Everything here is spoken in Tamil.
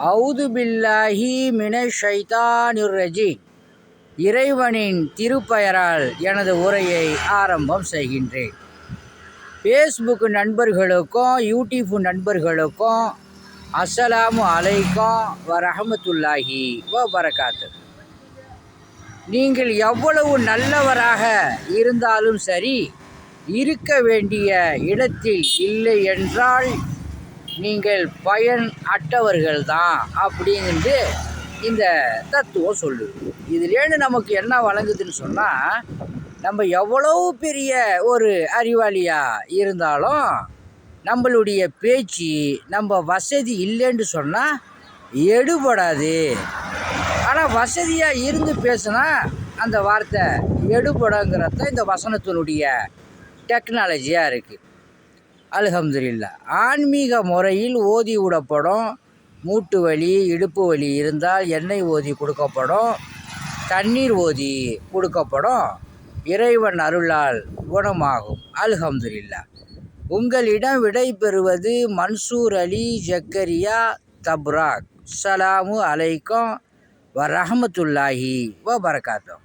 அவுது பில்லாஹி மினஷ் ஷைத்தானிர் ரஜீம். இறைவனின் திருப்பெயரால் எனது உரையை ஆரம்பம் செய்கின்றேன். ஃபேஸ்புக் நண்பர்களுக்கும் யூடியூப் நண்பர்களுக்கும் அஸ்ஸலாமு அலைக்கும் வரஹமத்துல்லாஹி வபரகாத்து. நீங்கள் எவ்வளவு நல்லவராக இருந்தாலும் சரி, இருக்க வேண்டிய இடத்தில் இல்லை என்றால் நீங்கள் பயன் அற்றவர்கள்தான் அப்படின்ட்டு இந்த தத்துவம் சொல்லுது. இதுலேருந்து நமக்கு என்ன வழங்குதுன்னு சொன்னால், நம்ம எவ்வளவு பெரிய ஒரு அறிவாளியாக இருந்தாலும் நம்மளுடைய பேச்சு நம்ம வசதி இல்லைன்னு சொன்னால் எடுபடாது. ஆனால் வசதியாக இருந்து பேசுனா அந்த வார்த்தை எடுபடங்கிறது தான் இந்த வசனத்தினுடைய டெக்னாலஜியாக இருக்குது. அல்ஹம்துலில்லாஹ். ஆன்மீக முறையில் ஓதி விடப்படும். மூட்டு வலி, இடுப்பு வலி இருந்தால் எண்ணெய் ஓதி கொடுக்கப்படும், தண்ணீர் ஓதி கொடுக்கப்படும். இறைவன் அருளால் குணமாகும். அல்ஹம்துலில்லாஹ். உங்களிடம் விடை பெறுவது மன்சூர் அலி ஜக்கரியா தப்ராக். அஸ்ஸலாமு அலைக்கும் வரஹமத்துல்லாஹி வபரகாத்துஹு.